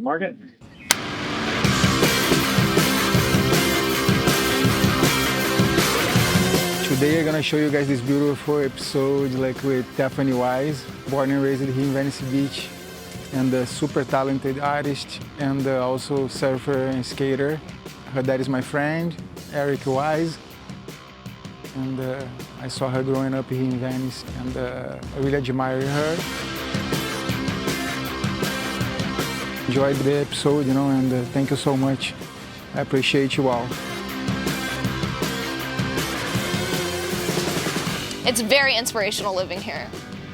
market. Today I'm gonna show you guys this beautiful episode like with Tiffany Wise, born and raised here in Venice Beach, and a super talented artist and also surfer and skater. Her dad is my friend, Eric Wise, and I saw her growing up here in Venice, and I really admire her. Enjoyed the episode, you know, and thank you so much. I appreciate you all. It's very inspirational living here.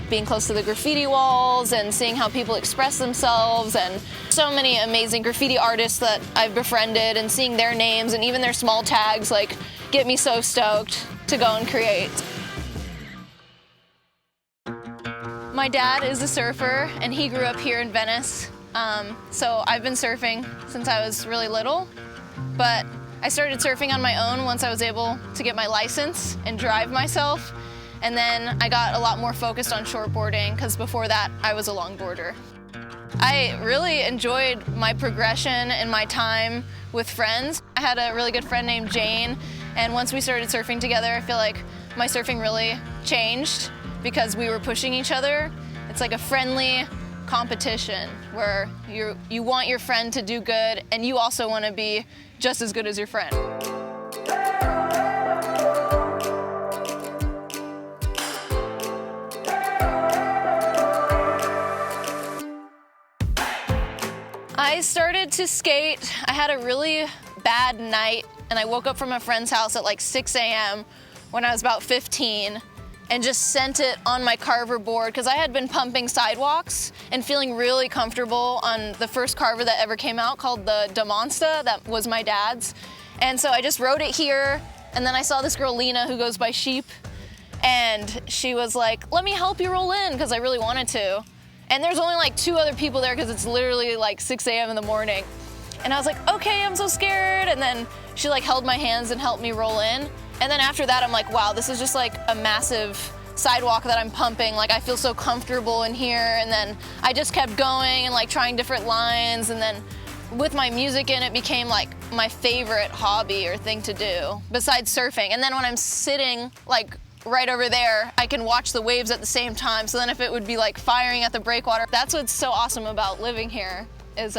Being close to the graffiti walls and seeing how people express themselves, and so many amazing graffiti artists that I've befriended, and seeing their names and even their small tags like get me so stoked to go and create. My dad is a surfer and he grew up here in Venice. So I've been surfing since I was really little, but I started surfing on my own once I was able to get my license and drive myself. And then I got a lot more focused on shortboarding because before that I was a longboarder. I really enjoyed my progression and my time with friends. I had a really good friend named Jane, and once we started surfing together, I feel like my surfing really changed because we were pushing each other. It's like a friendly competition where you want your friend to do good and you also want to be just as good as your friend. I started to skate. I had a really bad night and I woke up from a friend's house at like 6 a.m. when I was about 15 and just sent it on my carver board because I had been pumping sidewalks and feeling really comfortable on the first carver that ever came out called the Da Monster. That was my dad's. And so I just wrote it here, and then I saw this girl Lina who goes by Sheep, and she was like, let me help you roll in, because I really wanted to. And there's only like 2 other people there because it's literally like 6 a.m. in the morning. And I was like, okay, I'm so scared. And then she like held my hands and helped me roll in. And then after that, I'm like, wow, this is just like a massive sidewalk that I'm pumping. Like I feel so comfortable in here. And then I just kept going and like trying different lines. And then with my music in, it became like my favorite hobby or thing to do besides surfing. And then when I'm sitting like right over there, I can watch the waves at the same time. So then if it would be like firing at the breakwater, that's what's so awesome about living here is,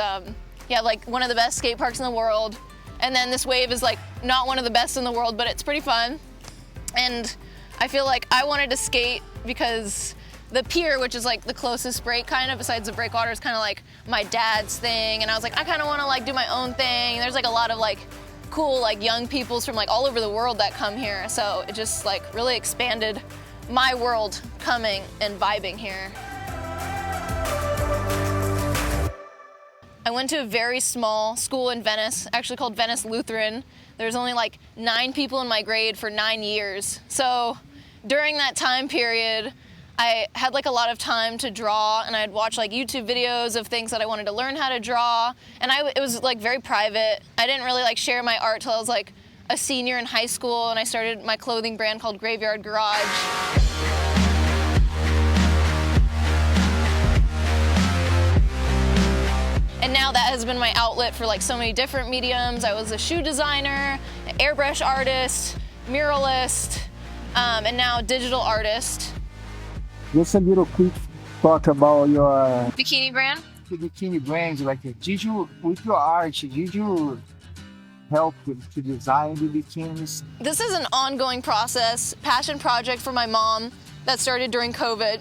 yeah, like one of the best skate parks in the world. And then this wave is like not one of the best in the world, but it's pretty fun. And I feel like I wanted to skate because the pier, which is like the closest break kind of besides the breakwater, is kind of like my dad's thing. And I was like, I kind of want to like do my own thing. And there's like a lot of like cool like young peoples from like all over the world that come here. So it just like really expanded my world coming and vibing here. I went to a very small school in Venice, actually called Venice Lutheran. There's only like 9 people in my grade for 9 years. So during that time period, I had like a lot of time to draw, and I'd watch like YouTube videos of things that I wanted to learn how to draw. And it was like very private. I didn't really like share my art till I was like a senior in high school, and I started my clothing brand called Graveyard Garage. And now that has been my outlet for like so many different mediums. I was a shoe designer, an airbrush artist, muralist, and now digital artist. Just a little quick talk about your Bikini brand? bikini brands. Like, did you, with your art, did you help to design the bikinis? This is an ongoing process, passion project for my mom that started during COVID.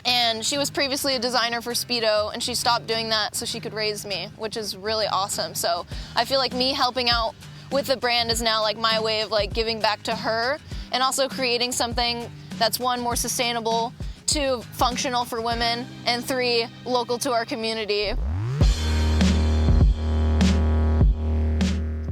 And she was previously a designer for Speedo, and she stopped doing that so she could raise me, which is really awesome. So I feel like me helping out with the brand is now like my way of like giving back to her, and also creating something that's 1, more sustainable, 2, functional for women, and 3, local to our community.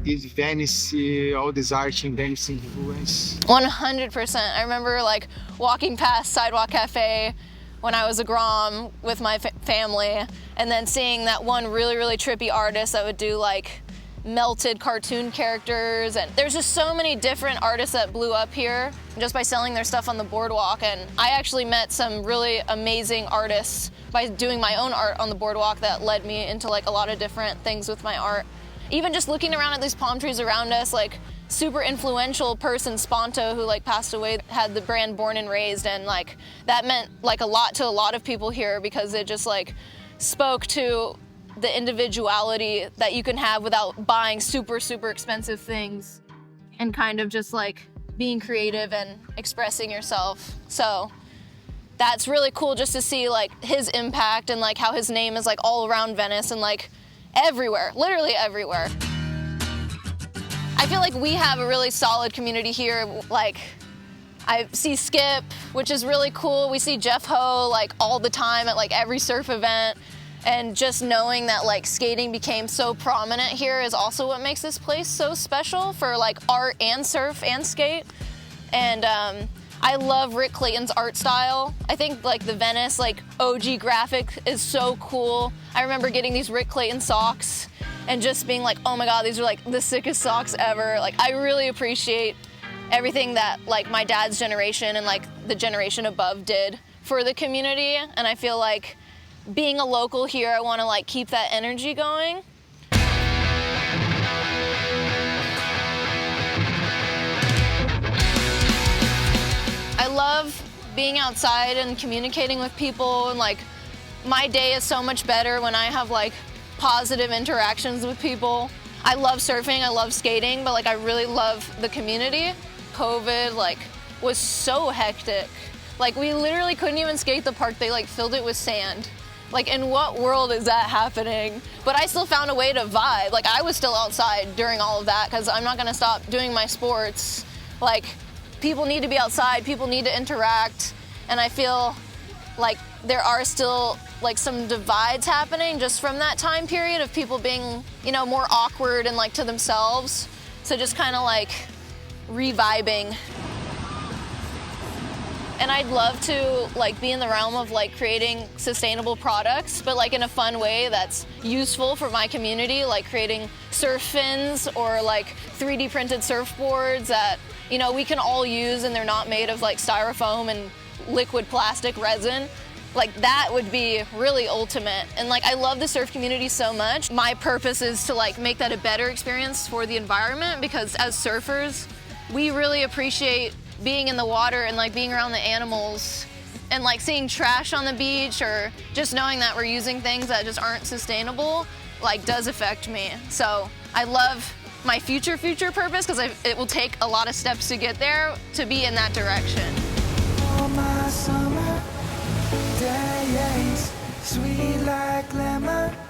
Is Venice, all this art in Venice influence? 100%. I remember like walking past Sidewalk Cafe when I was a Grom with my family, and then seeing that one really, really trippy artist that would do like melted cartoon characters, and there's just so many different artists that blew up here just by selling their stuff on the boardwalk. And I actually met some really amazing artists by doing my own art on the boardwalk that led me into like a lot of different things with my art. Even just looking around at these palm trees around us, like super influential person Sponto, who like passed away, had the brand Born and Raised, and like that meant like a lot to a lot of people here because it just like spoke to the individuality that you can have without buying super expensive things, and kind of just like being creative and expressing yourself. So that's really cool just to see like his impact and like how his name is like all around Venice and like everywhere, literally everywhere. I feel like we have a really solid community here. Like I see Skip, which is really cool. We see Jeff Ho like all the time at like every surf event. And just knowing that like skating became so prominent here is also what makes this place so special for like art and surf and skate. And I love Rick Clayton's art style. I think like the Venice like OG graphic is so cool. I remember getting these Rick Clayton socks and just being like, oh my God, these are like the sickest socks ever. Like I really appreciate everything that like my dad's generation and like the generation above did for the community. And I feel like being a local here, I want to like keep that energy going. I love being outside and communicating with people, and like my day is so much better when I have like positive interactions with people. I love surfing, I love skating, but like I really love the community. COVID like was so hectic. Like we literally couldn't even skate the park. They like filled it with sand. Like, in what world is that happening? But I still found a way to vibe. Like, I was still outside during all of that because I'm not gonna stop doing my sports. Like, people need to be outside, people need to interact, and I feel like there are still like some divides happening just from that time period of people being, you know, more awkward and like to themselves. So just kind of like revibing. And I'd love to like be in the realm of like creating sustainable products, but like in a fun way that's useful for my community, like creating surf fins or like 3D printed surfboards that, you know, we can all use and they're not made of like styrofoam and liquid plastic resin. Like that would be really ultimate. And like I love the surf community so much. My purpose is to like make that a better experience for the environment, because as surfers, we really appreciate being in the water and like being around the animals, and like seeing trash on the beach or just knowing that we're using things that just aren't sustainable like does affect me. So I love my future purpose, because it will take a lot of steps to get there to be in that direction. All my summer days, sweet like lemonade,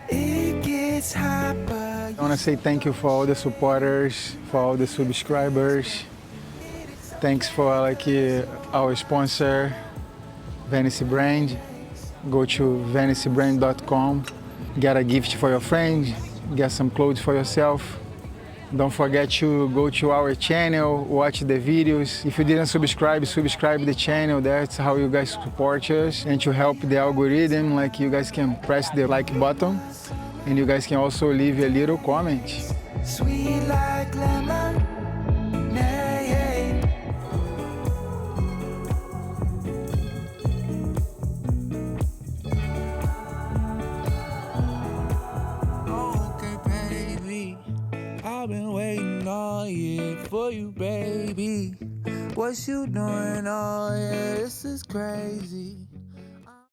it gets hot, but I want to say thank you for all the supporters, for all the subscribers. Thanks for like our sponsor, Venice Brand. Go to venicebrand.com, get a gift for your friend, get some clothes for yourself. Don't forget to go to our channel, watch the videos. If you didn't subscribe, subscribe the channel. That's how you guys support us. And to help the algorithm, like you guys can press the like button, and you guys can also leave a little comment. sweet like lemonade. Okay, baby, I've been waiting all year for you, baby. What you doing? Oh yeah, this is crazy.